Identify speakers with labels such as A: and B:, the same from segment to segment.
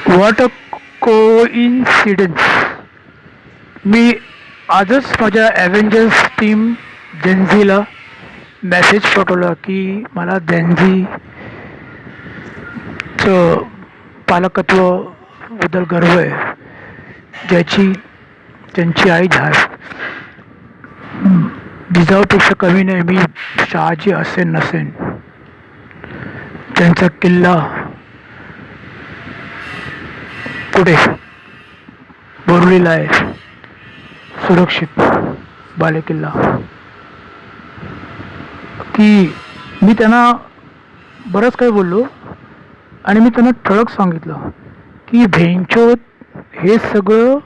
A: What a coincidence. मी आजच माझ्या Avengers team जेन्झीला message पाठवला की मला जेन्झीचं पालकत्व बद्दल गर्व आहे, ज्याची त्यांची आई जिजाऊपेक्षा कमी नाही. मी शहाजी असेन नसेन, त्यांचा किल्ला पुढे बोरलीला आहे, सुरक्षित बालेकिल्ला. की मी त्यांना बरंच काही बोललो आणि मी त्यांना ठळक सांगितलं की भेंचोद हे सगळं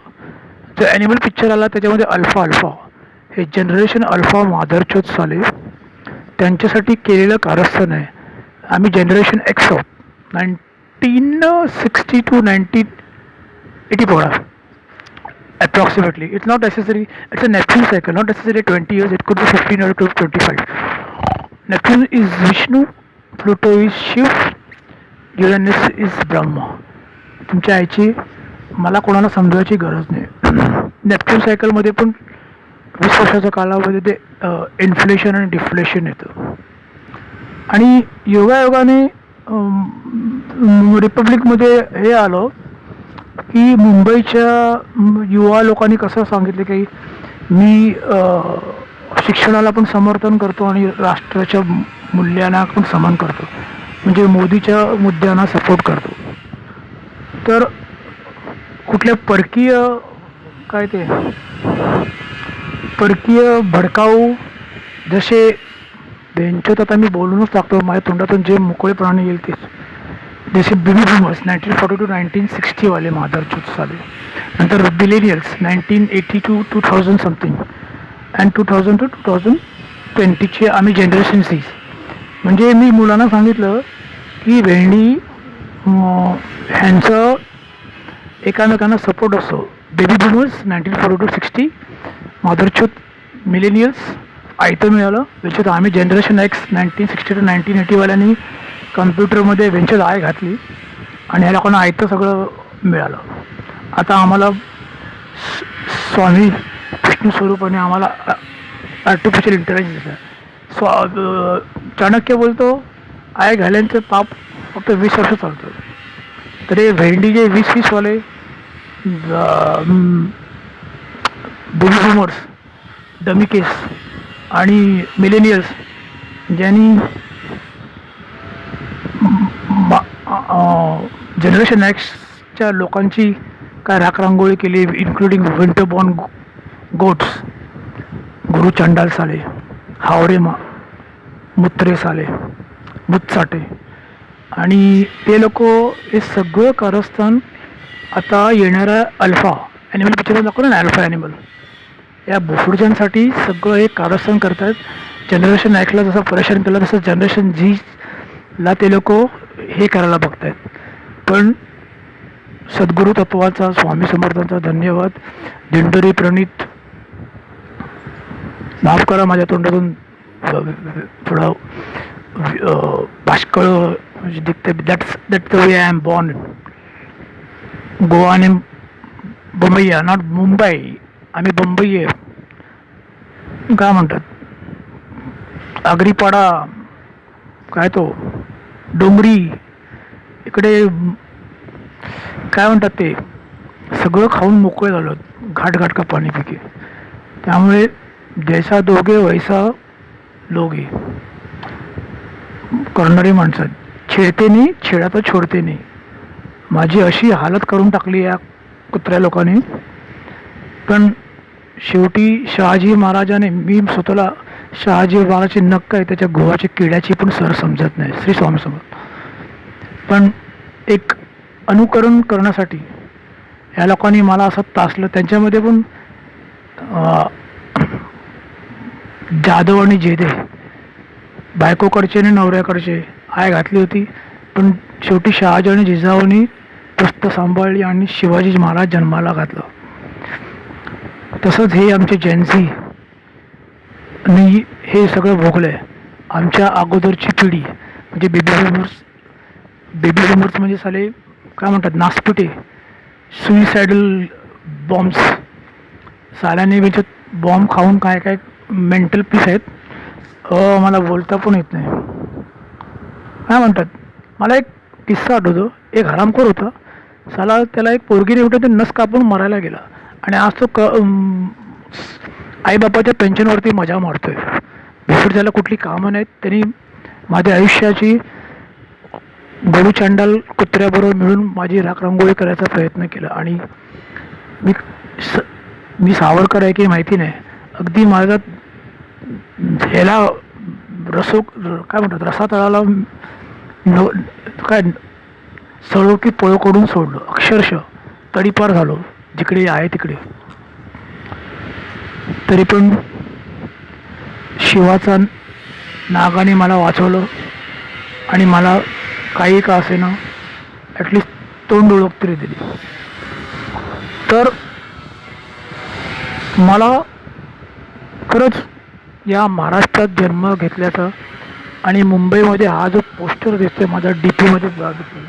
A: जो ॲनिमल पिक्चर आला त्याच्यामध्ये अल्फा अल्फा हे जनरेशन अल्फा माधरचोद साले त्यांच्यासाठी केलेलं कारस्थान आहे. आम्ही जनरेशन एक्स आहोत. 1960 to 1984 approximately. It's not necessary, it's a Neptune cycle, not necessarily 20 years, it could be 15 or 25. Neptune is Vishnu, Pluto is Shiv, Uranus is Brahma. तुमच्या आईची मला कोणाला समजवायची गरज नाही. नेपच्यून सायकलमध्ये पण 20 वर्षाच्या कालावधी ते इन्फ्लेशन आणि डिफ्लेशन येतं. आणि योगायोगाने रिपब्लिकमध्ये हे आलं की मुंबईच्या युवा लोकांनी कसं सांगितलं की मी शिक्षणाला पण समर्थन करतो आणि राष्ट्राच्या मूल्यांना पण समान करतो, म्हणजे मोदीच्या मुद्द्यांना सपोर्ट करतो. तर कुठल्या परकीय काय ते परकीय भडकाऊ जसे बेंचोत आता मी बोलूनच टाकतो, माझ्या तोंडातून जे मोकळेपणाने येईल तेच, जसे बेबी बूमर्स 1940 to 1960 वाले माधरचोद साले, नंतर बिलेनियल्स 1980 to 2000 समथिंग अँड 2000 to 2020चे आम्ही जनरेशन सीज. म्हणजे मी मुलांना सांगितलं की भेंडी ह्यांचं एकामेकांना सपोर्ट असतो. बेबी बूमर्स 1940 to 60, माधरचोद मिलेनियल्स आयतं मिळालं. त्याच्यात आम्ही जनरेशन एक्स 1960 to 1980 वाल्यांनी कम्प्युटरमध्ये वेंचर आय घातली आणि ह्या लोकांना आयतं सगळं मिळालं. आता आम्हाला स्वामी विष्णू स्वरूपाने आम्हाला आर्टिफिशियल इंटेलिजन्स आहे. चाणक्य बोलतो आय घाल्यांचं पाप फक्त 20 वर्ष चालतं. तर हे भेंडी जे 20-20 वाले बेबी बूमर्स, डमी केस आणि मिलेनियल्स ज्यांनी जनरेशन एक्सच्या लोकांची काय राखरांगोळी केली, इन्क्लुडिंग विंटर बॉर्न गोट्स, गुरु चंडाल साले, हावरे मुत्रे साले, मुतसाटे, आणि ते लोक हे सगळं कारस्थान आता येणाऱ्या अल्फा ॲनिमल पिक्चर दाखवलं ना, अल्फा ॲनिमल या बोफुर्जांसाठी सगळं हे कारस्थान करत आहेत. जनरेशन एक्सला जसं परेशान केलं तसं जनरेशन झीला ते लोक हे करायला बघत आहेत. पण सद्गुरू तत्वाचा, स्वामी समर्थांचा धन्यवाद. दिंडोरी प्रणित, माफ करा माझ्या तोंडातून थोडं भाष्कळ म्हणजे दिखते. That's the way I am born. Goa आणि बंबई आहे, नॉट मुंबई. आम्ही बंबई आहे. काय म्हणतात आगरीपाडा, काय तो डोंगरी, इकडे काय म्हणतात ते सगळं खाऊन मोकळे झालं. घाट घाट का पाणी पिके. त्यामुळे जैसा दोघे वैसा लोगे करणारी माणसं. छेडते नाही, छेडा तर छोडते नाही. माझी अशी हालत करून टाकली या कुत्र्या लोकांनी. पण शेवटी शहाजी महाराजाने, मी स्वतःला शहाजी महाराजाची नक्क आहे, त्याच्या गोवाच्या किड्याची पण सर समजत नाही, श्री स्वामी समर्थ. पण एक अनुकरण करण्यासाठी ह्या लोकांनी मला असं तासलं. त्यांच्यामध्ये पण जाधव आणि जेदे, बायकोकडचे आणि नवऱ्याकडचे आय घातली होती. पण शेवटी शहाजी आणि जिजाऊनी प्रस्त सांभाळली आणि शिवाजी महाराज जन्माला घातलं. तसंच हे आमचे जेन्झी आणि हे सगळं भोगलं आहे. आमच्या अगोदरची पिढी म्हणजे बेबी बूमर्स म्हणजे साले काय म्हणतात नासपिटे, सुइसायडल बॉम्ब्स, साल्याने त्याच्यात बॉम्ब खाऊन काय काय मेंटल पीस आहेत. मला बोलता पण येत नाही. काय म्हणतात, मला एक किस्सा आठवतो. एक हरामखोर होता साला, त्याला एक पोरगीने उठे ते नस कापून मारायला गेला आणि आज तो आईबापाच्या पेन्शनवरती मजा मारतोय. बिफोर त्याला कुठली कामं नाहीत. त्यांनी माझ्या आयुष्याची गडू चांडाल कुत्र्याबरोबर मिळून माझी राखरांगोळी करायचा प्रयत्न केला आणि मी स मी सावरकर आहे की माहिती नाही. अगदी माझा ह्याला काय म्हणतात रसातळाला काय सळो की पळो करून सोडलं. अक्षरशः तडीपार झालो जिकडे आहे तिकडे. तरी पण शिवाचा नागाने मला वाचवलं आणि मला काही का असेना ॲटलिस्ट तोंड ओळख तरी दिली. तर मला खरंच या महाराष्ट्रात जन्म घेतल्याचा आणि मुंबईमध्ये हा जो पोस्टर दिसतोय माझा DPमध्ये बघितलं,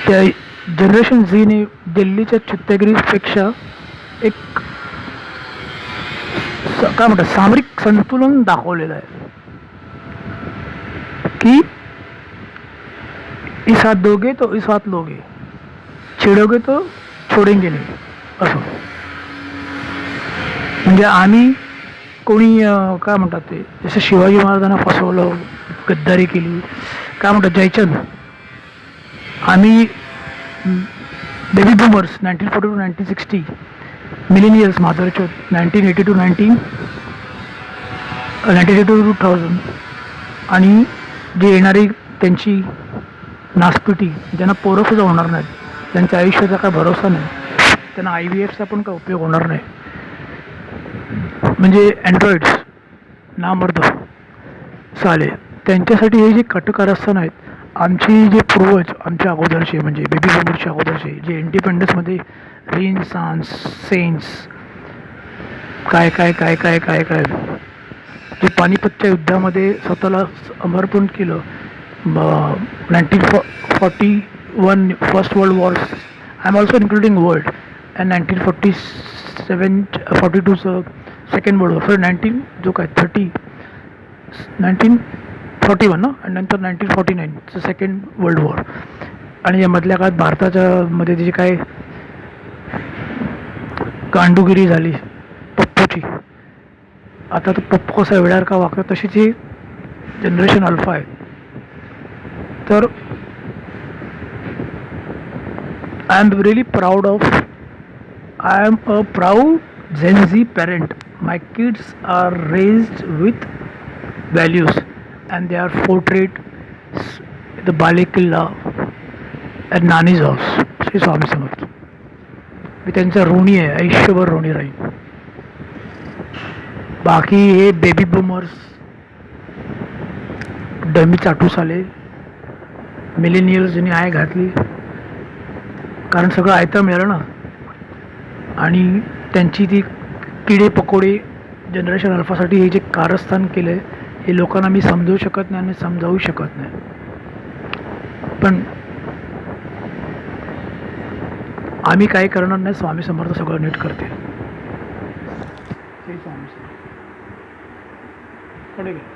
A: त्या जनरेशन झीने दिल्लीच्या चित्तगिरीपेक्षा एक काय म्हणतात सामरिक संतुलन दाखवलेलं आहे की इस हात दोगे तो इस हात लोगे, छेडोगे तो छोडेंगे नाही असं. म्हणजे आम्ही कोणी काय म्हणतात ते जसं शिवाजी महाराजांना फसवलं, गद्दारी केली, काय म्हणतात जयचंद, आम्ही बेबी बूमर्स 1940 to 1960, मिलेनियल्स माधवचोत 1980 to 1982 to 2000, आणि जे येणारी त्यांची नासपिटी, ज्यांना पोरंसुद्धा होणार नाहीत, त्यांच्या आयुष्याचा काय भरोसा नाही, त्यांना IVFचा पण काय उपयोग होणार नाही. म्हणजे अँड्रॉइड्स नामर्द साले, त्यांच्यासाठी हे जे कटकारस्थान आहेत. आमची जे पूर्वज आमच्या अगोदरचे म्हणजे बेबी बूमरच्या अगोदरचे जे इंडिपेंडन्समध्ये रिनसान्स, सेन्स, काय काय काय काय काय काय जे पानिपतच्या युद्धामध्ये स्वतःला समर्पण केलं. 1941 first world war, I am also including world, and 1942चं सेकंड वर्ल्ड वॉर, 1941 ना, आणि नंतर 1949चं सेकंड वर्ल्ड वॉर. आणि या मधल्या काळात भारताच्या मध्ये जी काय गांडुगिरी झाली पप्पूची, आता तो पप्पू कसा वेळार का वागतो तशीच ही जनरेशन अल्फा आहे. तर I am really proud of, I am a proud Gen Z parent. My kids are raised with values and they are portrayed the Bale Killa at Nani's house. Shri Swami Samarth. मी त्यांचा ऋणी आहे, आयुष्यभर ऋणी राहील. बाकी हे बेबी बूमर्स डमी चाटूस आले, मिलेनियल्स ज्यांनी आय घातली, कारण सगळं आयतं मिळालं ना, आणि त्यांची ती किडे पकोडे जनरेशन अल्फासाठी हे जे कारस्थान केलं आहे हे लोकांना मी समजवू शकत नाही आणि समजावू शकत नाही. पण आम्ही काय करणार नाही, स्वामी समर्थ सगळं नीट करते. स्वामी समर्थ